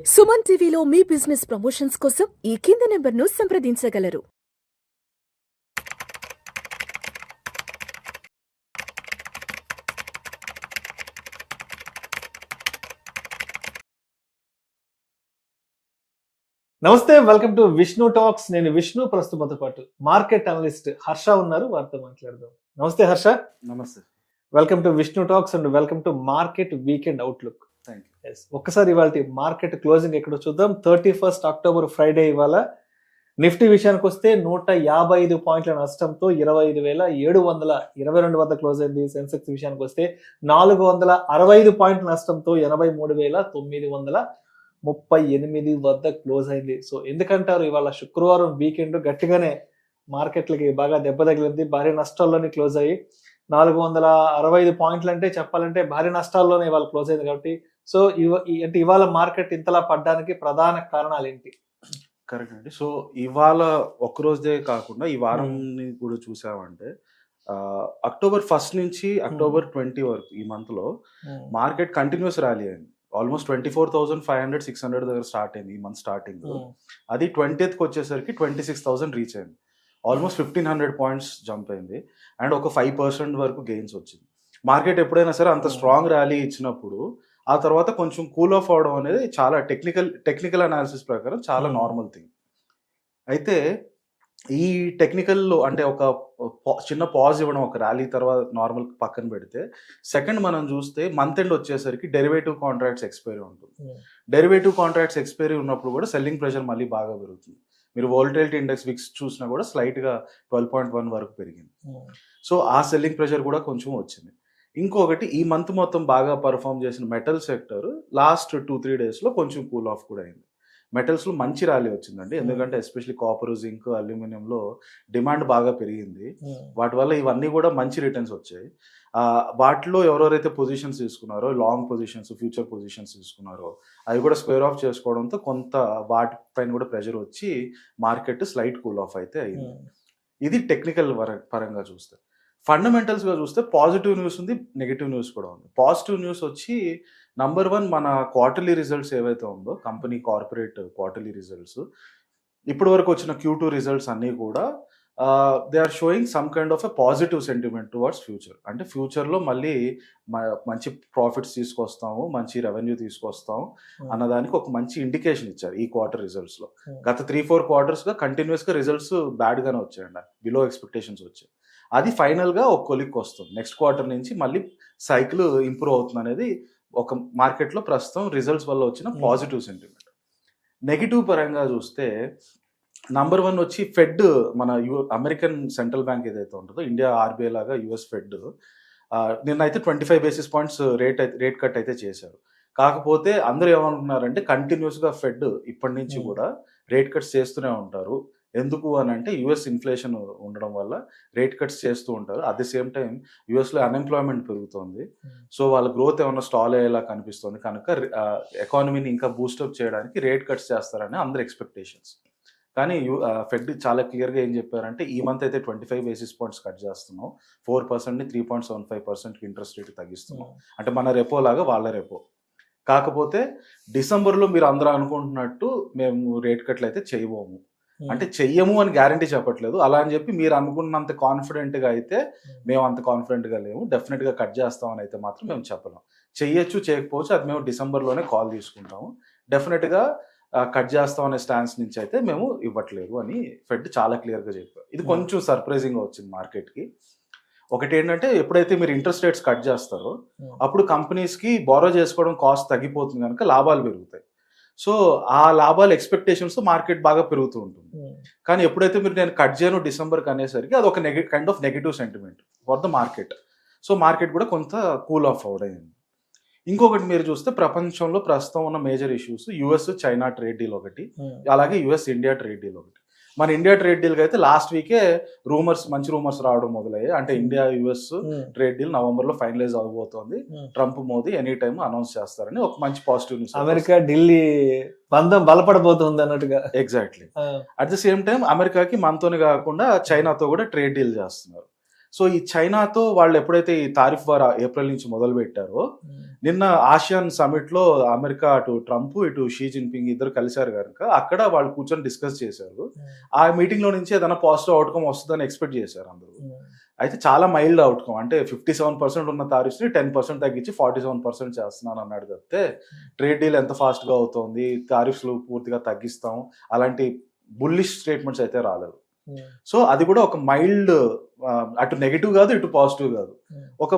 సుమన్ టీవీలో మీ business promotions కోసం ఈ కింది నెంబర్ను సంప్రదించగలరు. నమస్తే, వెల్కమ్ టు విష్ణు టాక్స్. నేను విష్ణు, ప్రస్తుతంతో పాటు మార్కెట్ అనలిస్ట్ హర్ష ఉన్నారు, వారితో మాట్లాడదాం. నమస్తే హర్ష. నమస్తే. Welcome to Vishnu talks and welcome to market weekend outlook. Thank you. ఒక్కసారి ఇవాళ మార్కెట్ క్లోజింగ్ ఎక్కడో చూద్దాం. 31 అక్టోబర్ ఫ్రైడే. ఇవాళ నిఫ్టీ విషయానికి వస్తే 155 పాయింట్ల నష్టంతో 25,722 వద్ద క్లోజ్ అయింది. సెన్సెక్స్ విషయానికి వస్తే 465 పాయింట్ల నష్టంతో 83,938 వద్ద క్లోజ్ అయింది. సో ఎందుకంటారు, ఇవాళ శుక్రవారం వీకెండ్ గట్టిగానే మార్కెట్లకి బాగా దెబ్బ తగిలింది. భారీ నష్టాల్లోనే క్లోజ్ అయ్యి 465 పాయింట్లు అంటే చెప్పాలంటే భారీ నష్టాల్లోనే ఇవాళ క్లోజ్ అయింది. కాబట్టి సో అంటే ఇవాళ మార్కెట్ ఇంతలా పడ్డానికి ప్రధాన కారణాలు ఏంటి? కరెక్ట్ అండి. సో ఇవాళ ఒక్క రోజే కాకుండా ఈ వారం కూడా చూసామంటే అక్టోబర్ 1 నుంచి అక్టోబర్ 20 వరకు ఈ మంత్ లో మార్కెట్ కంటిన్యూస్ ర్యాలీ అయింది. ఆల్మోస్ట్ 24,500, 600 దగ్గర స్టార్ట్ అయింది ఈ మంత్ స్టార్టింగ్. అది 20th వచ్చేసరికి 26,000 రీచ్ అయింది. ఆల్మోస్ట్ 1,500 పాయింట్స్ జంప్ అయింది అండ్ ఒక 5% వరకు గెయిన్స్ వచ్చింది. మార్కెట్ ఎప్పుడైనా సరే అంత స్ట్రాంగ్ ర్యాలీ ఇచ్చినప్పుడు ఆ తర్వాత కొంచెం కూల్ ఆఫ్ అవడం అనేది చాలా టెక్నికల్ అనాలిసిస్ ప్రకారం చాలా నార్మల్ థింగ్. అయితే ఈ టెక్నికల్లో అంటే ఒక చిన్న పాజ్ ఇవ్వడం ఒక ర్యాలీ తర్వాత నార్మల్ పక్కన పెడితే, సెకండ్ మనం చూస్తే మంత్ ఎండ్ వచ్చేసరికి డెరివేటివ్ కాంట్రాక్ట్స్ ఎక్స్పైరీ ఉంటుంది. డెరివేటివ్ కాంట్రాక్ట్స్ ఎక్స్పైరీ ఉన్నప్పుడు కూడా సెల్లింగ్ ప్రెషర్ మళ్ళీ బాగా పెరుగుతుంది. మీరు వోల్టైలిటీ ఇండెక్స్ విక్స్ చూసినా కూడా స్లైట్గా 12.1 వరకు పెరిగింది. సో ఆ సెల్లింగ్ ప్రెషర్ కూడా కొంచెం వచ్చింది. ఇంకొకటి, ఈ మంత్ మొత్తం బాగా పర్ఫామ్ చేసిన మెటల్ సెక్టర్ లాస్ట్ 2-3 డేస్లో కొంచెం కూల్ ఆఫ్ కూడా అయింది. మెటల్స్లో మంచి ర్యాలీ వచ్చిందండి, ఎందుకంటే ఎస్పెషల్లీ కాపర్, జింక్, అల్యూమినియంలో డిమాండ్ బాగా పెరిగింది. వాటి వల్ల ఇవన్నీ కూడా మంచి రిటర్న్స్ వచ్చాయి. వాటిలో ఎవరెవరైతే పొజిషన్స్ తీసుకున్నారో, లాంగ్ పొజిషన్స్, ఫ్యూచర్ పొజిషన్స్ తీసుకున్నారో అవి కూడా స్క్వేర్ ఆఫ్ చేసుకోవడంతో కొంత వాటిపైన కూడా ప్రెషర్ వచ్చి మార్కెట్ స్లైట్ కూల్ ఆఫ్ అయితే అయింది. ఇది టెక్నికల్ పరంగా చూస్తే. ఫండమెంటల్స్గా చూస్తే పాజిటివ్ న్యూస్ ఉంది, నెగిటివ్ న్యూస్ కూడా ఉంది. పాజిటివ్ న్యూస్ వచ్చి నంబర్ 1, మన క్వార్టర్లీ రిజల్ట్స్ ఏవైతే ఉందో కంపెనీ కార్పొరేట్ క్వార్టర్లీ రిజల్ట్స్, ఇప్పటి వరకు వచ్చిన Q2 రిజల్ట్స్ అన్నీ కూడా they are showing some kind of a positive sentiment towards future. అంటే ఫ్యూచర్లో మళ్ళీ మంచి ప్రాఫిట్స్ తీసుకొస్తాము, మంచి రెవెన్యూ తీసుకొస్తాము అన్నదానికి ఒక మంచి ఇండికేషన్ ఇచ్చారు ఈ క్వార్టర్ రిజల్ట్స్లో. గత 3-4 క్వార్టర్స్గా కంటిన్యూస్గా రిజల్ట్స్ బ్యాడ్గానే వచ్చాయండి, బిలో ఎక్స్పెక్టేషన్స్ వచ్చాయి. అది ఫైనల్గా ఒక కొలిక్ వస్తుంది. నెక్స్ట్ క్వార్టర్ నుంచి మళ్ళీ సైకిల్ ఇంప్రూవ్ అవుతుంది అనేది ఒక మార్కెట్లో ప్రస్తుతం రిజల్ట్స్ వల్ల వచ్చిన పాజిటివ్ సెంటిమెంట్. నెగిటివ్ పరంగా చూస్తే నంబర్ 1 వచ్చి ఫెడ్, మన అమెరికన్ సెంట్రల్ బ్యాంక్ ఏదైతే ఉంటుందో, ఇండియా ఆర్బీఐ లాగా యుఎస్ ఫెడ్ నిన్నైతే 25 బేసిస్ పాయింట్స్ రేట్ కట్ అయితే చేశారు. కాకపోతే అందరూ ఏమనుకున్నారంటే కంటిన్యూస్గా ఫెడ్ ఇప్పటి నుంచి కూడా రేట్ కట్స్ చేస్తూనే ఉంటారు. ఎందుకు అని అంటే యుఎస్ ఇన్ఫ్లేషన్ ఉండడం వల్ల రేట్ కట్స్ చేస్తూ ఉంటారు. అట్ ది సేమ్ టైం యుఎస్లో అన్ఎంప్లాయ్మెంట్ పెరుగుతుంది. సో వాళ్ళ గ్రోత్ ఏమన్నా స్టాల్ అయ్యేలా కనిపిస్తుంది. కనుక ఎకానమీని ఇంకా బూస్టప్ చేయడానికి రేట్ కట్స్ చేస్తారని అందరి ఎక్స్పెక్టేషన్స్. కానీ ఫెడ్ చాలా క్లియర్గా ఏం చెప్పారంటే, ఈ మంత్ అయితే 25 బేసిస్ పాయింట్స్ కట్ చేస్తున్నాం, 4%ని 3.75%కి ఇంట్రెస్ట్ రేట్ తగ్గిస్తున్నాం. అంటే మన రెపో లాగా వాళ్ళ రెపో. కాకపోతే డిసెంబర్లో మీరు అందరూ అనుకుంటున్నట్టు మేము రేట్ కట్లు అయితే చేయబోము, అంటే చెయ్యము అని గ్యారంటీ చెప్పట్లేదు. అలా అని చెప్పి మీరు అనుకున్నంత కాన్ఫిడెంట్గా అయితే మేము అంత కాన్ఫిడెంట్గా లేము, డెఫినెట్గా కట్ చేస్తామని అయితే మాత్రం మేము చెప్పలేము. చెయ్యొచ్చు, చేయకపోవచ్చు, అది మేము డిసెంబర్లోనే కాల్ తీసుకుంటాము. డెఫినెట్గా కట్ చేస్తాం అనే స్టాన్స్ నుంచి అయితే మేము ఇవ్వట్లేదు అని ఫెడ్ చాలా క్లియర్గా చెప్పారు. ఇది కొంచెం సర్ప్రైజింగ్గా వచ్చింది మార్కెట్కి. ఒకటి ఏంటంటే, ఎప్పుడైతే మీరు ఇంట్రెస్ట్ రేట్స్ కట్ చేస్తారో అప్పుడు కంపెనీస్కి బారో చేసుకోవడం కాస్ట్ తగ్గిపోతుంది, కనుక లాభాలు పెరుగుతాయి. సో ఆ లాభాలు ఎక్స్పెక్టేషన్స్ మార్కెట్ బాగా పెరుగుతూ ఉంటుంది. కానీ ఎప్పుడైతే మీరు నేను కట్ చేయను డిసెంబర్కి అనేసరికి అది ఒక kind of negative sentiment for the market. So market కూడా కొంత కూల్ ఆఫ్ అవడైంది. ఇంకొకటి మీరు చూస్తే ప్రపంచంలో ప్రస్తుతం ఉన్న major issues US China trade deal ఒకటి, అలాగే యుఎస్ ఇండియా ట్రేడ్ డీల్ ఒకటి. మన ఇండియా ట్రేడ్ డీల్కి అయితే లాస్ట్ వీకే మంచి రూమర్స్ రావడం మొదలయ్యాయి. అంటే ఇండియా యుఎస్ ట్రేడ్ డీల్ నవంబర్లో ఫైనలైజ్ అవబోతోంది, Trump Modi any time announce చేస్తారని ఒక మంచి పాజిటివ్ న్యూస్. అమెరికా ఢిల్లీ బంధం బలపడబోతుంది అన్నట్టుగా. Exactly. At the same time అమెరికాకి మనతోనే కాకుండా చైనాతో కూడా ట్రేడ్ డీల్ చేస్తున్నారు. సో ఈ చైనాతో వాళ్ళు ఎప్పుడైతే ఈ తారిఫ్ వార్ ఏప్రిల్ నుంచి మొదలు పెట్టారో, నిన్న ఆసియాన్ సమిట్ లో అమెరికా అటు ట్రంప్ ఇటు షీ జిన్పింగ్ ఇద్దరు కలిశారు కనుక అక్కడ వాళ్ళు కూర్చొని డిస్కస్ చేశారు. ఆ మీటింగ్ లో నుంచి ఏదైనా పాజిటివ్ అవుట్కమ్ వస్తుందని ఎక్స్పెక్ట్ చేశారు అందరూ. అయితే చాలా మైల్డ్ అవుట్కమ్, అంటే 57% ఉన్న తారిఫ్స్ ని 10% తగ్గించి 47% చేస్తున్నాను అన్నాడు తప్పితే ట్రేడ్ డీల్ ఎంత ఫాస్ట్ గా అవుతుంది, తారిఫ్స్ పూర్తిగా తగ్గిస్తాం అలాంటి బుల్లిష్ స్టేట్మెంట్స్ అయితే రాలేదు. సో అది కూడా ఒక మైల్డ్, అటు నెగిటివ్ కాదు ఇటు పాజిటివ్ కాదు, ఒక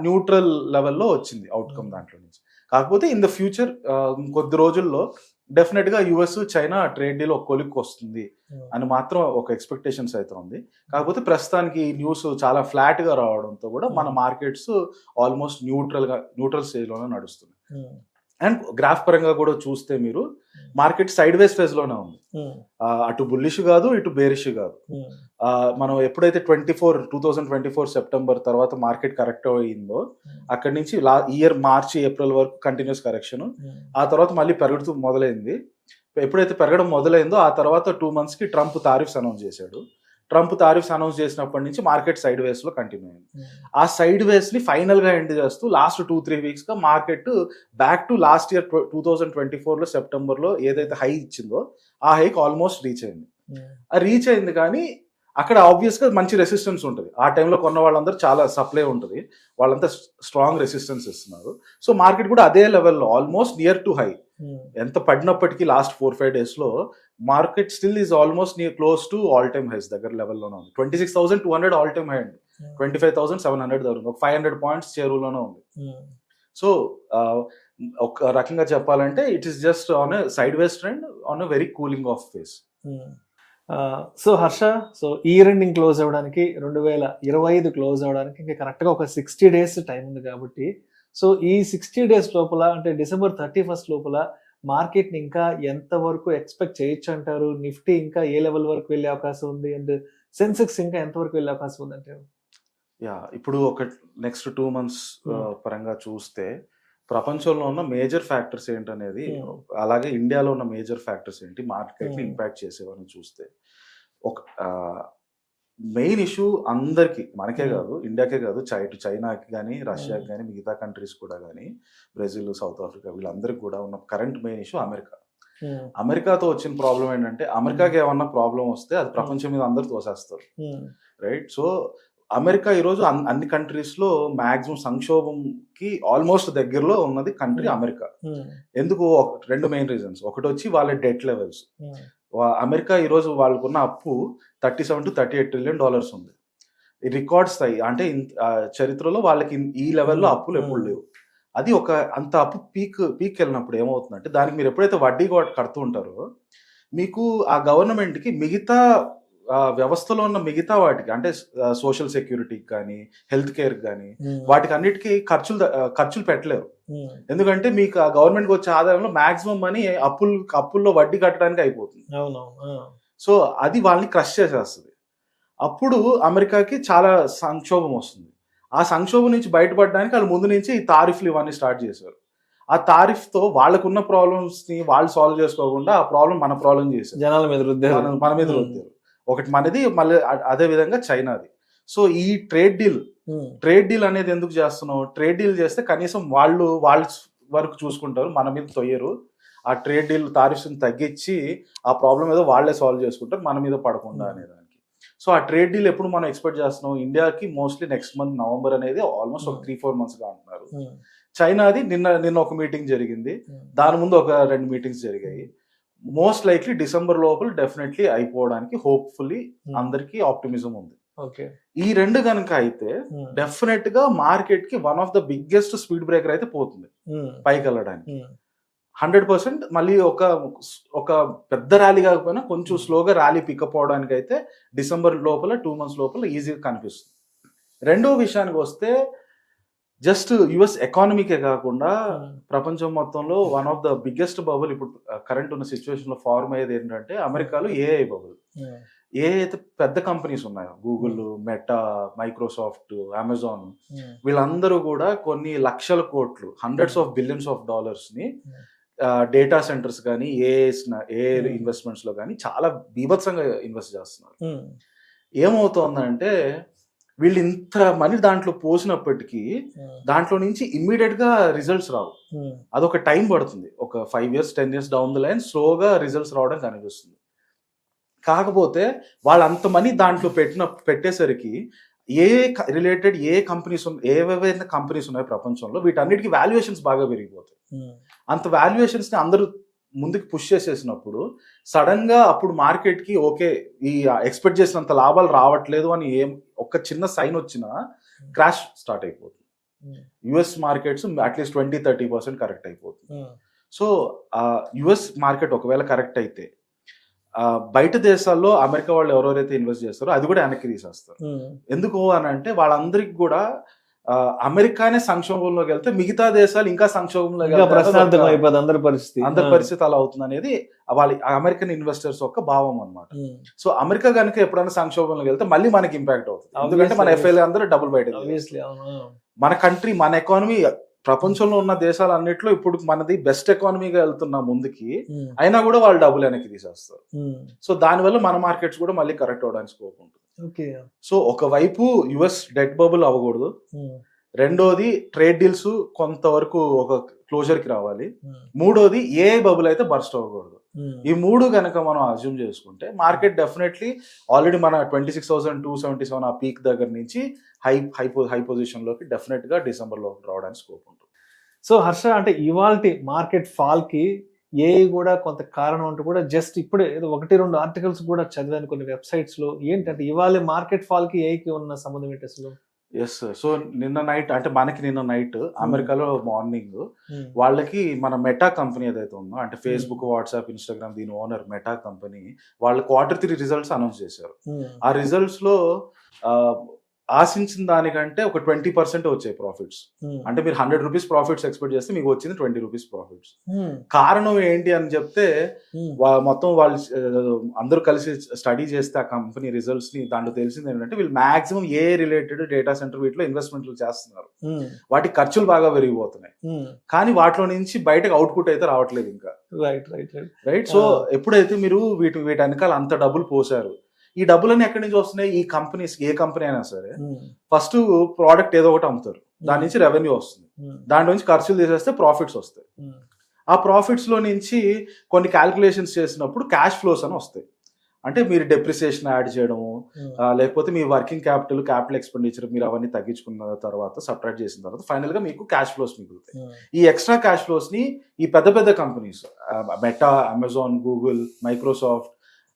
న్యూట్రల్ లెవెల్లో వచ్చింది అవుట్కమ్ దాంట్లో నుంచి. కాకపోతే ఇన్ ద ఫ్యూచర్ కొద్ది రోజుల్లో డెఫినెట్ గా యుఎస్ చైనా ట్రేడ్ డీల్ ఒక కొలిక్కి వస్తుంది అని మాత్రం ఒక ఎక్స్పెక్టేషన్స్ అయితే ఉంది. కాకపోతే ప్రస్తుతానికి న్యూస్ చాలా ఫ్లాట్ గా రావడంతో కూడా మన మార్కెట్స్ ఆల్మోస్ట్ న్యూట్రల్ స్టేజ్ లోనే నడుస్తుంది. అండ్ గ్రాఫ్ పరంగా కూడా చూస్తే మీరు మార్కెట్ సైడ్ వేస్ ఫేజ్ లోనే ఉంది, అటు బుల్లిష్ కాదు ఇటు బేరిష్ కాదు. మనం ఎప్పుడైతే 2024 సెప్టెంబర్ తర్వాత మార్కెట్ కరెక్ట్ అయ్యిందో అక్కడి నుంచి ఇయర్ మార్చి ఏప్రిల్ వరకు కంటిన్యూస్ కరెక్షన్, ఆ తర్వాత మళ్ళీ పెరుగుతూ మొదలైంది. ఎప్పుడైతే పెరగడం మొదలైందో ఆ తర్వాత 2 months కి ట్రంప్ తారిఫ్స్ అనౌన్స్ చేశాడు. ట్రంప్ తారిఫ్స్ అనౌన్స్ చేసినప్పటి నుంచి మార్కెట్ సైడ్ వేస్ లో కంటిన్యూ అయింది. ఆ సైడ్ వేస్ ని ఫైనల్ గా ఎండ్ చేస్తూ లాస్ట్ 2-3 weeks గా market back to last year 2024 లో సెప్టెంబర్ లో ఏదైతే హై ఇచ్చిందో ఆ హైకి ఆల్మోస్ట్ రీచ్ అయింది. రీచ్ అయింది కానీ అక్కడ ఆబ్వియస్ గా మంచి రెసిస్టెన్స్ ఉంటుంది. ఆ టైంలో కొన్న వాళ్ళందరూ చాలా సప్లై ఉంటుంది, వాళ్ళంతా స్ట్రాంగ్ రెసిస్టెన్స్ ఇస్తున్నారు. సో మార్కెట్ కూడా అదే లెవెల్లో ఆల్మోస్ట్ నియర్ టు హై ఎంత పడినప్పటికీ లాస్ట్ 4-5 days లో market still is almost near close to all time highs దగ్గర లెవెల్లోనే ఉంది. 26,200 ఆల్ టైమ్ హై అండి, 25,700 దగ్గర ఉంది, ఒక 500 points చేరువలోనే ఉంది. సో ఒక రకంగా చెప్పాలంటే it is just on a side ways trend on a very cooling of face. So Harsha, so year ending close అవ్వడానికి 2025 క్లోజ్ అవ్వడానికి ఇంకా కరెక్ట్గా ఒక 60 days టైం ఉంది కాబట్టి, సో ఈ 60 days లోపల అంటే December 31st లోపల మార్కెట్ని ఇంకా ఎంత వరకు ఎక్స్పెక్ట్ చేయొచ్చు అంటారు? నిఫ్టీ ఇంకా ఏ లెవెల్ వరకు వెళ్ళే అవకాశం ఉంది, అండ్ సెన్సెక్స్ ఇంకా ఎంత వరకు వెళ్ళే అవకాశం ఉంది అంటారు? ఇప్పుడు ఒక నెక్స్ట్ 2 months పరంగా చూస్తే ప్రపంచంలో ఉన్న మేజర్ ఫ్యాక్టర్స్ ఏంటనేది, అలాగే ఇండియాలో ఉన్న మేజర్ ఫ్యాక్టర్స్ ఏంటి మార్కెట్ ని ఇంపాక్ట్ చేసేవని చూస్తే, ఒక మెయిన్ ఇష్యూ అందరికి, మనకే కాదు ఇండియాకే కాదు, చైనాకి కానీ రష్యాకి కానీ మిగతా కంట్రీస్ కూడా కానీ బ్రెజిల్ సౌత్ ఆఫ్రికా వీళ్ళందరికీ కూడా ఉన్న కరెంట్ మెయిన్ ఇష్యూ అమెరికా. అమెరికాతో వచ్చిన ప్రాబ్లం ఏంటంటే అమెరికాకి ఏమన్నా ప్రాబ్లం వస్తే అది ప్రపంచం మీద అందరు తోసేస్తారు, రైట్? సో అమెరికా ఈరోజు అన్ని కంట్రీస్ లో మాక్సిమం సంక్షోభంకి ఆల్మోస్ట్ దగ్గరలో ఉన్నది కంట్రీ అమెరికా. ఎందుకు? 2 main రీజన్స్. ఒకటి వచ్చి వాళ్ళ డెట్ లెవెల్స్. అమెరికా ఈరోజు వాళ్ళకున్న అప్పు $37 to $38 trillion ఉంది, రికార్డ్ స్థాయి. అంటే చరిత్రలో వాళ్ళకి ఈ లెవెల్లో అప్పులు ఎప్పుడు లేవు. అది ఒక అంత అప్పు పీక్ వెళ్ళినప్పుడు ఏమవుతుందంటే దానికి మీరు ఎప్పుడైతే వడ్డీ కడుతూ ఉంటారో మీకు ఆ గవర్నమెంట్కి మిగతా వ్యవస్థలో ఉన్న మిగతా వాటికి, అంటే సోషల్ సెక్యూరిటీకి కానీ హెల్త్ కేర్ కానీ వాటికి అన్నిటికీ ఖర్చులు పెట్టలేరు. ఎందుకంటే మీకు ఆ గవర్నమెంట్కి వచ్చే ఆదాయంలో మాక్సిమం మనీ అప్పుల్లో వడ్డీ కట్టడానికి అయిపోతుంది. సో అది వాళ్ళని క్రష్ చేసేస్తుంది. అప్పుడు అమెరికాకి చాలా సంక్షోభం వస్తుంది. ఆ సంక్షోభం నుంచి బయటపడడానికి వాళ్ళు ముందు నుంచి ఈ తారిఫ్లు ఇవన్నీ స్టార్ట్ చేశారు. ఆ తారిఫ్తో వాళ్ళకున్న ప్రాబ్లమ్స్ ని వాళ్ళు సాల్వ్ చేసుకోకుండా ఆ ప్రాబ్లం మన ప్రాబ్లం చేశారు, జనాల మీద రుద్దారు, మన మీద రుద్దారు. ఒకటి మనది, మళ్ళీ అదే విధంగా చైనాది. సో ఈ ట్రేడ్ డీల్ అనేది ఎందుకు చేస్తున్నాం? ట్రేడ్ డీల్ చేస్తే కనీసం వాళ్ళ వరకు చూసుకుంటారు, మన మీద తొయ్యరు. ఆ ట్రేడ్ డీల్ తారిఫ్స్ తగ్గించి ఆ ప్రాబ్లం ఏదో వాళ్ళే సాల్వ్ చేసుకుంటారు, మన మీద పడకుండా అనేదానికి. సో ఆ ట్రేడ్ డీల్ ఎప్పుడు మనం ఎక్స్పెక్ట్ చేస్తున్నాం? ఇండియాకి మోస్ట్లీ నెక్స్ట్ మంత్ నవంబర్ అనేది ఆల్మోస్ట్ ఒక 3-4 months గా అంటున్నారు. చైనాది నిన్న ఒక మీటింగ్ జరిగింది, దాని ముందు ఒక 2 meetings జరిగాయి. మోస్ట్ లైక్లీ డిసెంబర్ లోపల డెఫినెట్లీ అయిపోవడానికి హోప్ఫుల్లీ అందరికి ఆప్టిమిజం ఉంది. ఈ 2 కనుక అయితే డెఫినెట్ గా మార్కెట్ కి one of the biggest speed breaker అయితే పోతుంది పైకి వెళ్ళడానికి 100%. మళ్ళీ ఒక పెద్ద ర్యాలీ కాకపోయినా కొంచెం స్లోగా ర్యాలీ పికప్ అవడానికి అయితే డిసెంబర్ లోపల 2 months లోపల ఈజీగా కనిపిస్తుంది. రెండో విషయానికి వస్తే జస్ట్ యుఎస్ ఎకానమీకే కాకుండా ప్రపంచం మొత్తంలో one of the biggest bubble ఇప్పుడు కరెంట్ ఉన్న సిచ్యువేషన్ లో ఫార్మ్ అయ్యేది ఏంటంటే అమెరికాలో ఏఐ బబుల్. ఏ అయితే పెద్ద కంపెనీస్ ఉన్నాయో గూగుల్, మెటా, మైక్రోసాఫ్ట్, అమెజాన్, వీళ్ళందరూ కూడా కొన్ని లక్షల కోట్లు, $hundreds of billions ని డేటా సెంటర్స్ కానీ ఏ ఇన్వెస్ట్మెంట్స్ లో కానీ చాలా బీభత్సంగా ఇన్వెస్ట్ చేస్తున్నారు. ఏమవుతోందంటే వీళ్ళు ఇంత మనీ దాంట్లో పోసినప్పటికీ దాంట్లో నుంచి ఇమ్మీడియట్ గా రిజల్ట్స్ రావు. అదొక టైం పడుతుంది, ఒక 5 years 10 years down the line స్లోగా రిజల్ట్స్ రావడం కనిపిస్తుంది. కాకపోతే వాళ్ళు అంత మనీ దాంట్లో పెట్టేసరికి ఏ రిలేటెడ్ ఏ కంపెనీస్ ఏవేవైనా కంపెనీస్ ఉన్నాయో ప్రపంచంలో వీటన్నిటికీ వాల్యుయేషన్స్ బాగా పెరిగిపోతాయి. అంత వాల్యుయేషన్స్ ని అందరూ ముందుకు పుష్ చేసేసినప్పుడు సడన్ గా అప్పుడు మార్కెట్ కి ఓకే ఈ ఎక్స్పెక్ట్ చేసినంత లాభాలు రావట్లేదు అని ఒక చిన్న సైన్ వచ్చినా క్రాష్ స్టార్ట్ అయిపోతుంది. యుఎస్ మార్కెట్స్ అట్లీస్ట్ 20-30% కరెక్ట్ అయిపోతుంది. సో యుఎస్ మార్కెట్ ఒకవేళ కరెక్ట్ అయితే బయట దేశాల్లో అమెరికా వాళ్ళు ఎవరెవరైతే ఇన్వెస్ట్ చేస్తారో అది కూడా వెనక్కి తీసేస్తారు. ఎందుకు అని అంటే వాళ్ళందరికి కూడా అమెరికానే సంక్షోభంలోకి వెళ్తే మిగతా దేశాలు ఇంకా సంక్షోభంలోకి అందరి పరిస్థితి అలా అవుతుంది అనేది వాళ్ళ అమెరికన్ ఇన్వెస్టర్స్ యొక్క భావం అన్నమాట. సో అమెరికా కనుక ఎప్పుడైనా సంక్షోభంలోకి వెళ్తే మళ్ళీ మనకి ఇంపాక్ట్ అవుతుంది, ఎందుకంటే మన ఎఫ్ఐఎల్ అందరూ డబుల్ బయట. మన కంట్రీ మన ఎకానమీ ప్రపంచంలో ఉన్న దేశాలన్నిట్లో ఇప్పుడు మనది బెస్ట్ ఎకానమీగా వెళ్తున్నా ముందుకి, అయినా కూడా వాళ్ళు డబ్బులు వెనక్కి తీసేస్తారు. సో దానివల్ల మన మార్కెట్స్ కూడా మళ్ళీ కరెక్ట్ అవడానికి స్కోప్ ఉంటుంది. సో ఒకవైపు యుఎస్ డెట్ బబుల్ అవ్వకూడదు, రెండోది ట్రేడ్ డీల్స్ కొంతవరకు ఒక క్లోజర్ కి రావాలి, మూడోది ఏ బబుల్ అయితే బర్స్ట్ అవ్వకూడదు. ఈ మూడు కనుక మనం అజ్యూమ్ చేసుకుంటే మార్కెట్ డెఫినెట్లీ ఆల్రెడీ మన 26,277 ఆ పీక్ దగ్గర నుంచి హై పొజిషన్ లోకి డెఫినెట్ గా డిసెంబర్ లో రావడానికి స్కోప్ ఉంటుంది. సో హర్ష, అంటే ఇవాల్టి మార్కెట్ ఫాల్ కి ఏ కూడా కొంత కారణం అంటూ కూడా జస్ట్ ఇప్పుడే ఏదో 1-2 ఆర్టికల్స్ కూడా చదివాను కొన్ని వెబ్సైట్స్ లో. ఏంటంటే ఇవాళ మార్కెట్ ఫాల్ కి ఏకి ఉన్న సంబంధం ఏంటి అసలు? Yes sir. సో నిన్న నైట్ అంటే మనకి నిన్న నైట్ అమెరికాలో మార్నింగ్ వాళ్ళకి మన మెటా కంపెనీ ఏదైతే ఉందో అంటే ఫేస్బుక్, వాట్సాప్, ఇన్స్టాగ్రామ్ దీని ఓనర్ మెటా కంపెనీ వాళ్ళు Q3 రిజల్ట్స్ అనౌన్స్ చేశారు. ఆ రిజల్ట్స్ లో ఆశించిన దానికంటే ఒక 20% వచ్చాయి ప్రాఫిట్స్. అంటే మీరు 100 రూపీస్ ప్రాఫిట్స్ ఎక్స్పెక్ట్ చేస్తే మీకు వచ్చింది 20 రూపీస్ ప్రాఫిట్స్. కారణం ఏంటి అని చెప్తే మొత్తం వాళ్ళు అందరూ కలిసి స్టడీ చేస్తే ఆ కంపెనీ రిజల్ట్స్ ని దాంట్లో తెలిసింది ఏంటంటే వీళ్ళు మాక్సిమం ఏ రిలేటెడ్ డేటా సెంటర్ వీటిలో ఇన్వెస్ట్మెంట్లు చేస్తున్నారు, వాటి ఖర్చులు బాగా పెరిగిపోతున్నాయి, కానీ వాటిలో నుంచి బయటకు అవుట్పుట్ అయితే రావట్లేదు ఇంకా. రైట్. సో ఎప్పుడైతే మీరు వీటి వెనకాల అంత డబ్బులు పోసారు, ఈ డబ్బులన్నీ ఎక్కడి నుంచి వస్తున్నాయి? ఈ కంపెనీస్, ఏ కంపెనీ అయినా సరే ఫస్ట్ ప్రోడక్ట్ ఏదో ఒకటి అమ్ముతారు, దాని నుంచి రెవెన్యూ వస్తుంది, దాంట్లో నుంచి ఖర్చులు తీసేస్తే ప్రాఫిట్స్ వస్తాయి. ఆ ప్రాఫిట్స్ లో నుంచి కొన్ని క్యాల్కులేషన్స్ చేసినప్పుడు క్యాష్ ఫ్లోస్ అని వస్తాయి. అంటే మీరు డెప్రిసియేషన్ యాడ్ చేయడము, లేకపోతే మీ వర్కింగ్ క్యాపిటల్ ఎక్స్పెండిచర్ మీరు అవన్నీ తగ్గించుకున్న తర్వాత సబ్ట్రాక్ట్ చేసిన తర్వాత ఫైనల్ గా మీకు క్యాష్ ఫ్లోస్ మిగులుతాయి. ఈ ఎక్స్ట్రా క్యాష్ ఫ్లోస్ ని ఈ పెద్ద పెద్ద companies meta, Amazon, Google, Microsoft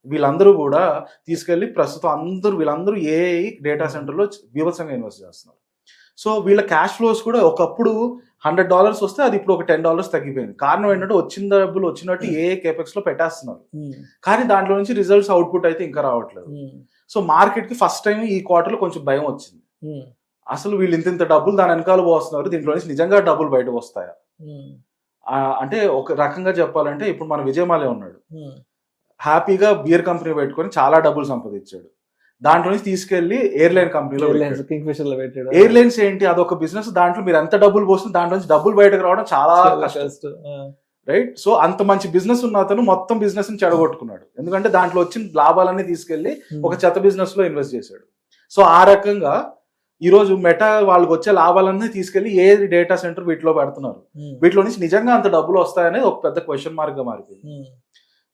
వీళ్ళందరూ కూడా తీసుకెళ్లి ప్రస్తుతం వీళ్ళందరూ ఏ డేటా సెంటర్లో బీభత్సంగా ఇన్వెస్ట్ చేస్తున్నారు. సో వీళ్ళ క్యాష్ ఫ్లోస్ కూడా ఒకప్పుడు $100 వస్తే అది ఇప్పుడు ఒక $10 తగ్గిపోయింది. కారణం ఏంటంటే వచ్చిన డబ్బులు వచ్చినట్టు ఏ కేపెక్స్ లో పెట్టేస్తున్నారు, కానీ దాంట్లో నుంచి రిజల్ట్స్ అవుట్పుట్ అయితే ఇంకా రావట్లేదు. సో మార్కెట్ కి ఫస్ట్ టైం ఈ క్వార్టర్ లో కొంచెం భయం వచ్చింది. అసలు వీళ్ళు ఇంత డబ్బులు దాని వెనకాల పోస్తున్నారు, దీంట్లో నుంచి నిజంగా డబ్బులు బయటకు వస్తాయా? అంటే ఒక రకంగా చెప్పాలంటే ఇప్పుడు మన విజయమాలే ఉన్నాడు, హ్యాపీగా బియర్ కంపెనీ పెట్టుకొని చాలా డబ్బులు సంపాదించాడు, దాంట్లో నుంచి తీసుకెళ్లి ఎయిర్లైన్ కంపెనీలో పెట్టాడు. ఎయిర్లైన్స్ ఏంటి, అదొక బిజినెస్, దాంట్లో మీరు ఎంత డబ్బులు పోస్తుంది దాంట్లో నుంచి డబ్బులు బయటకు రావడం చాలా కష్టం. రైట్. సో అంత మంచి బిజినెస్ ఉన్న అతను మొత్తం బిజినెస్ ని చెడగొట్టుకున్నాడు, ఎందుకంటే దాంట్లో వచ్చిన లాభాలన్నీ తీసుకెళ్లి ఒక చెత్త బిజినెస్ లో ఇన్వెస్ట్ చేశాడు. సో ఆ రకంగా ఈ రోజు మెటా వాళ్ళకి వచ్చే లాభాలన్నీ తీసుకెళ్లి ఏ డేటా సెంటర్ వీటిలో పెడుతున్నారు, వీటిలో నుంచి నిజంగా అంత డబ్బులు వస్తాయనేది ఒక పెద్ద క్వశ్చన్ మార్క్ గా మారిపోయింది.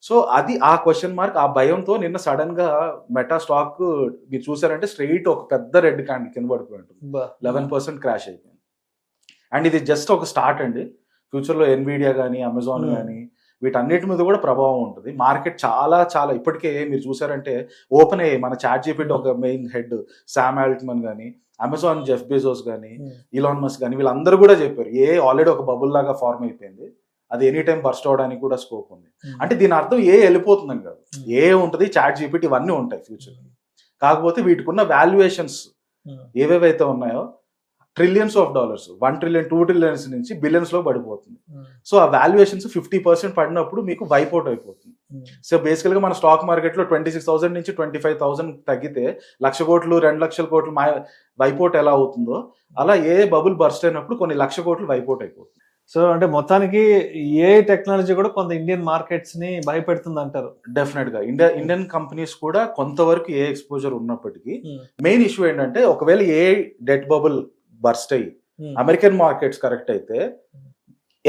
సో అది ఆ క్వశ్చన్ మార్క్, ఆ భయంతో నిన్న సడన్ గా మెటా స్టాక్ మీరు చూసారంటే స్ట్రెయిట్ ఒక పెద్ద రెడ్ క్యాండిల్ కింద పడిపోయి ఉంటుంది, 11% క్రాష్ అయిపోయింది. అండ్ ఇది జస్ట్ ఒక స్టార్ట్ అండి, ఫ్యూచర్ లో ఎన్విడియా కానీ అమెజాన్ కానీ వీటన్నిటి మీద కూడా ప్రభావం ఉంటుంది. మార్కెట్ చాలా చాలా ఇప్పటికే మీరు చూసారంటే ఓపెన్ అయ్యాయి, మన ChatGPT ఒక మెయిన్ హెడ్ శామ్ ఆల్ట్మన్ కానీ, అమెజాన్ జెఫ్ బెజోస్ కానీ, ఇలాన్ మస్క్ కానీ వీళ్ళందరూ కూడా చెప్పారు ఆల్రెడీ ఒక బబుల్ లాగా ఫార్మ్ అయిపోయింది, అది ఎనీ టైం బర్స్ట్ అవడానికి కూడా స్కోప్ ఉంది. అంటే దీని అర్థం వెళ్ళిపోతుందని కాదు, ఉంటుంది, ChatGPT ఇవన్నీ ఉంటాయి ఫ్యూచర్. కాకపోతే వీటికి ఉన్న వాల్యుయేషన్స్ ఏవేవైతే ఉన్నాయో $trillions, $1 trillion, $2 trillion నుంచి బిలియన్స్ లో పడిపోతుంది. సో ఆ వాల్యుయేషన్స్ 50% పడినప్పుడు మీకు వైపౌట్ అయిపోతుంది. సో బేసికల్ గా మన స్టాక్ మార్కెట్ లో 26,000 నుంచి 25,000 తగ్గితే 1,00,000 కోట్లు 2,00,000 కోట్లు వైపౌట్ ఎలా అవుతుందో అలా బబుల్ బర్స్ట్ అయినప్పుడు కొన్ని 1,00,000 కోట్లు వైపౌట్ అయిపోతుంది. సో అంటే మొత్తానికి ఏ టెక్నాలజీ కూడా కొంత ఇండియన్ మార్కెట్స్ ని భయపెడుతుంది అంటారు. డెఫినెట్ గా ఇండియన్ కంపెనీస్ కూడా కొంతవరకు ఏ ఎక్స్పోజర్ ఉన్నప్పటికీ Hmm. మెయిన్ ఇష్యూ ఏంటంటే ఒకవేళ ఏ డెట్ బబుల్ బర్స్ట్ అయ్యి Hmm. అమెరికన్ మార్కెట్స్ కరెక్ట్ అయితే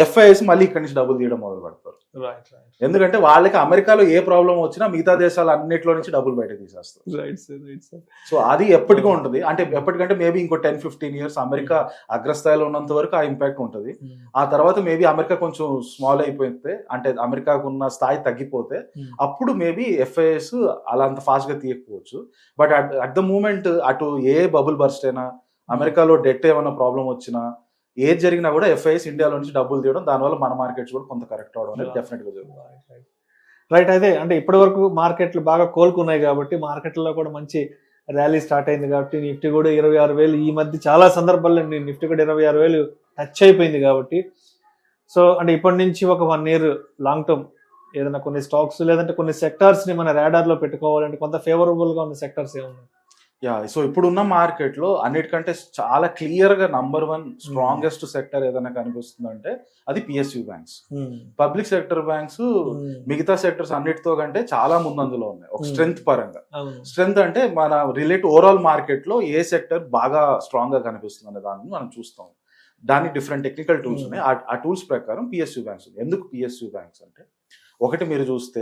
ఎఫ్ఐఎస్ మళ్ళీ ఇక్కడి నుంచి డబ్బులు తీయడం మొదలు పెడతారు. రైట్ రైట్ ఎందుకంటే వాళ్ళకి అమెరికాలో ఏ ప్రాబ్లం వచ్చినా మిగతా దేశాలు అన్నిట్లో నుంచి డబ్బులు బయట తీసేస్తారు. Right sir right sir. So అది ఎప్పటికీ ఉంటుంది. అంటే ఎప్పటికంటే మేబీ ఇంకో 10-15 ఇయర్స్ అమెరికా అగ్రస్థాయిలో ఉన్నంత వరకు ఆ ఇంపాక్ట్ ఉంటుంది. ఆ తర్వాత మేబీ అమెరికా కొంచెం స్మాల్ అయిపోతే, అంటే అమెరికాకు ఉన్న స్థాయి తగ్గిపోతే అప్పుడు మేబీ ఎఫ్ఐఎస్ అలా అంత ఫాస్ట్ గా తీయకపోవచ్చు. బట్ అట్ ద మూమెంట్ అటు ఏ బబుల్ బర్స్ట్ అయినా, అమెరికాలో డెట్ ఏమైనా ప్రాబ్లం వచ్చినా, ఏది జరిగినా కూడా ఎఫ్ఐఎస్ ఇండియాలో నుంచి డబ్బులు తీయడం, దానివల్ల మన మార్కెట్స్ కూడా కొంత కరెక్ట్ అవడం అనేది డెఫినెట్ గా జరుగుతుంది. రైట్. అయితే అంటే ఇప్పటి వరకు మార్కెట్లు బాగా కోలుకున్నాయి కాబట్టి, మార్కెట్లో కూడా మంచి ర్యాలీ స్టార్ట్ అయింది కాబట్టి, నిఫ్టీ కూడా 26,000 ఈ మధ్య చాలా సందర్భాల్లో నిఫ్టీ కూడా 26,000 టచ్ అయిపోయింది కాబట్టి, సో అంటే ఇప్పటి నుంచి ఒక 1 year లాంగ్ టర్మ్ ఏదైనా కొన్ని స్టాక్స్ లేదంటే కొన్ని సెక్టార్స్ ని మన రాడార్ లో పెట్టుకోవాలంటే కొంత ఫేవరబుల్ గా ఉన్న సెక్టార్స్ ఏమున్నాయి? సో ఇప్పుడున్న మార్కెట్ లో అన్నిటికంటే చాలా క్లియర్ గా నంబర్ 1 స్ట్రాంగెస్ట్ సెక్టర్ ఏదైనా కనిపిస్తుందంటే అది PSU banks. Public sector banks మిగతా సెక్టర్స్ అన్నిటితో కంటే చాలా ముందంజలో ఉన్నాయి ఒక స్ట్రెంగ్త్ పరంగా. స్ట్రెంగ్త్ అంటే మన రిలేట్ ఓవరాల్ మార్కెట్ లో ఏ సెక్టర్ బాగా స్ట్రాంగ్ గా కనిపిస్తుంది అనే దాన్ని మనం చూస్తాం. దానికి డిఫరెంట్ టెక్నికల్ టూల్స్ ఉన్నాయి. ఆ టూల్స్ ప్రకారం పిఎస్యు బ్యాంక్స్ ఉంది. ఎందుకు పిఎస్యు బ్యాంక్స్ అంటే, ఒకటి మీరు చూస్తే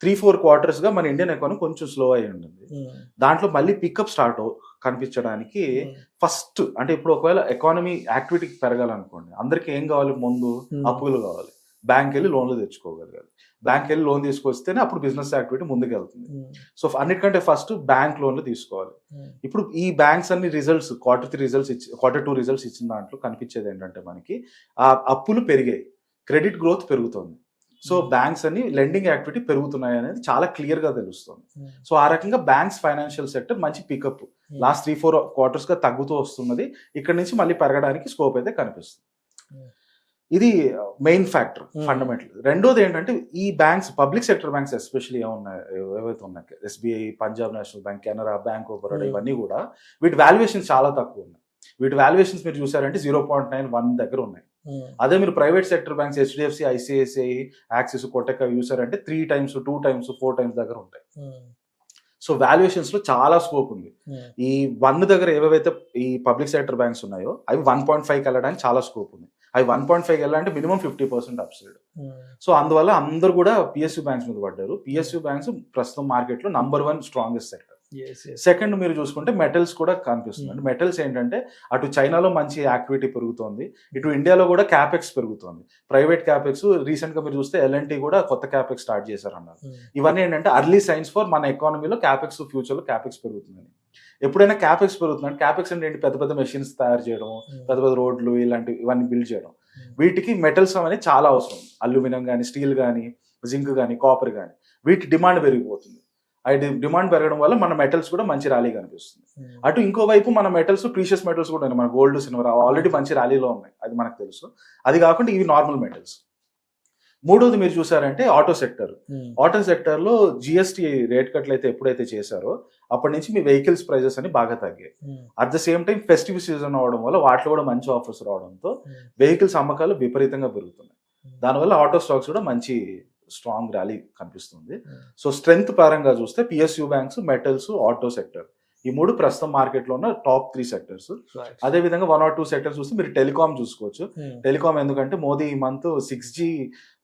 3-4 quarters గా మన ఇండియన్ ఎకానమీ కొంచెం స్లో అయి ఉంటుంది. దాంట్లో మళ్ళీ పికప్ స్టార్ట్ కనిపించడానికి ఫస్ట్, అంటే ఇప్పుడు ఒకవేళ ఎకానమీ యాక్టివిటీ పెరగాలనుకోండి, అందరికి ఏం కావాలి? ముందు అప్పులు కావాలి, బ్యాంక్ వెళ్ళి లోన్లు తెచ్చుకోగలగాలి. బ్యాంక్ వెళ్ళి లోన్ తీసుకొస్తేనే అప్పుడు బిజినెస్ యాక్టివిటీ ముందుకు వెళ్తుంది. సో అన్నిటికంటే ఫస్ట్ బ్యాంక్ లోన్లు తీసుకోవాలి. ఇప్పుడు ఈ బ్యాంక్స్ అన్ని results Q3 results Q2 results ఇచ్చిన దాంట్లో కనిపించేది ఏంటంటే, మనకి ఆ అప్పులు పెరిగాయి, క్రెడిట్ గ్రోత్ పెరుగుతుంది. సో బ్యాంక్స్ అన్ని లెండింగ్ యాక్టివిటీ పెరుగుతున్నాయి అనేది చాలా క్లియర్ గా తెలుస్తుంది. సో ఆ రకంగా బ్యాంక్స్ ఫైనాన్షియల్ సెక్టర్ మంచి పికప్ లాస్ట్ 3-4 quarters గా తగ్గుతూ వస్తున్నది. ఇక్కడ నుంచి మళ్ళీ పెరగడానికి స్కోప్ అయితే కనిపిస్తుంది. ఇది మెయిన్ ఫ్యాక్టర్, ఫండమెంటల్. రెండోది ఏంటంటే, ఈ banks public sector banks especially ఏవైతే ఉన్నాయి, SBI, Punjab national bank, Canara, bank of Baroda, ఇవన్నీ కూడా వీటి వాల్యుయేషన్స్ చాలా తక్కువ ఉన్నాయి. వీటి వాల్యుయేషన్స్ మీరు చూసారంటే 0.91 దగ్గర ఉన్నాయి. అదే మీరు private sector banks HDFC, ICICI, axis, Kotak చూసారంటే 3 times, 2 times, 4 times దగ్గర ఉంటాయి. సో వాల్యుయేషన్స్ లో చాలా స్కోప్ ఉంది. ఈ 1 దగ్గర ఏవైతే ఈ పబ్లిక్ సెక్టర్ బ్యాంక్స్ ఉన్నాయో అవి 1.5కి వెళ్ళడానికి చాలా స్కోప్ ఉంది. అవి 1.5కి వెళ్ళాలంటే మినిమం 50% అప్సైడ్. సో అందువల్ల అందరూ కూడా పిఎస్యు బ్యాంక్స్ మీద పడ్డారు. పిఎస్యు బ్యాంక్స్ ప్రస్తుతం మార్కెట్ లో నంబర్ 1 స్ట్రాంగెస్ట్ సెక్టర్. సెకండ్ మీరు చూసుకుంటే మెటల్స్ కూడా కనిపిస్తుంది. అంటే మెటల్స్ ఏంటంటే, అటు చైనాలో మంచి యాక్టివిటీ పెరుగుతోంది, ఇటు ఇండియాలో కూడా క్యాపెక్స్ పెరుగుతోంది. ప్రైవేట్ క్యాపెక్స్ రీసెంట్ గా మీరు చూస్తే ఎల్ఎన్టీ కూడా కొత్త క్యాపెక్స్ స్టార్ట్ చేశారన్నారు. ఇవన్నీ ఏంటంటే అర్లీ సైన్స్ ఫర్ మన ఎకానమీలో క్యాపెక్స్, ఫ్యూచర్ లో క్యాపెక్స్ పెరుగుతుందని. ఎప్పుడైనా క్యాపెక్స్ పెరుగుతుందంటే, క్యాపెక్స్ అంటే ఏంటి? పెద్ద పెద్ద మెషిన్స్ తయారు చేయడం, పెద్ద పెద్ద రోడ్లు ఇవన్నీ బిల్డ్ చేయడం. వీటికి మెటల్స్ అనేది చాలా అవసరం. అల్యూమినియం కానీ, స్టీల్ కానీ, జింక్ కానీ, కాపర్ కానీ, వీటి డిమాండ్ పెరిగిపోతుంది. డిమాండ్ పెరగడం వల్ల మన మెటల్స్ కూడా మంచి ర్యాలీ కనిపిస్తుంది. అటు ఇంకోవైపు మన మెటల్స్, ప్రీషియస్ మెటల్స్ కూడా ఉన్నాయి. మన గోల్డ్, సిల్వర్ ఆల్రెడీ మంచి ర్యాలీలో ఉన్నాయి, అది మనకు తెలుసు. అది కాకుండా ఇవి నార్మల్ మెటల్స్. మూడోది మీరు చూసారంటే ఆటో సెక్టర్. ఆటో సెక్టర్ లో జిఎస్టీ రేట్ కట్లు అయితే ఎప్పుడైతే చేశారో అప్పటి నుంచి మీ వెహికల్స్ ప్రైజెస్ అని బాగా తగ్గాయి. At the same time festive season అవడం వల్ల వాటిలో కూడా మంచి ఆఫర్స్ రావడంతో వెహికల్స్ అమ్మకాలు విపరీతంగా పెరుగుతున్నాయి. దానివల్ల ఆటో స్టాక్స్ కూడా మంచి స్ట్రాంగ్ ర్యాలీ కనిపిస్తుంది. సో స్ట్రెంగ్త్ పరంగా చూస్తే PSU banks, metals, auto sector, ఈ 3 ప్రస్తుతం మార్కెట్ లో ఉన్న టాప్ 3 సెక్టర్స్. అదే విధంగా 1 or 2 సెక్టర్స్ చూస్తే మీరు టెలికాం చూసుకోవచ్చు. టెలికాం ఎందుకంటే మోదీ ఈ మంత్ 6G,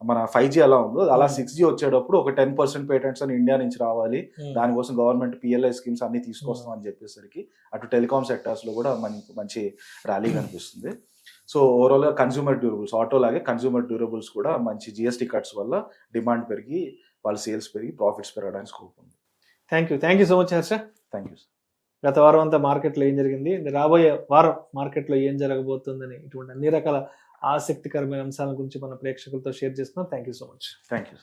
మన 5G ఎలా ఉందో అలా 6G వచ్చేటప్పుడు ఒక 10% పేటెంట్స్ అని ఇండియా నుంచి రావాలి, దానికోసం గవర్నమెంట్ PLI స్కీమ్స్ అన్ని తీసుకొస్తాం అని చెప్పేసరికి అటు టెలికాం సెక్టర్స్ లో కూడా మంచి ర్యాలీ కనిపిస్తుంది. సో ఓవరాల్ గా కన్స్యూమర్ డ్యూరబుల్స్, ఆటో లాగే కన్స్యూమర్ డ్యూరబుల్స్ కూడా మంచి జిఎస్టీ కట్స్ వల్ల డిమాండ్ పెరిగి వాళ్ళ సేల్స్ పెరిగి ప్రాఫిట్స్ పెరగడానికి స్కోప్ ఉంది. Thank you so much Harsha. Thank you. గత వారం అంతా మార్కెట్లో ఏం జరిగింది, రాబోయే వారం మార్కెట్లో ఏం జరగబోతుందని ఇటువంటి అన్ని రకాల ఆసక్తికరమైన అంశాల గురించి మన ప్రేక్షకులతో షేర్ చేస్తున్నాం. Thank you so much. Thank you.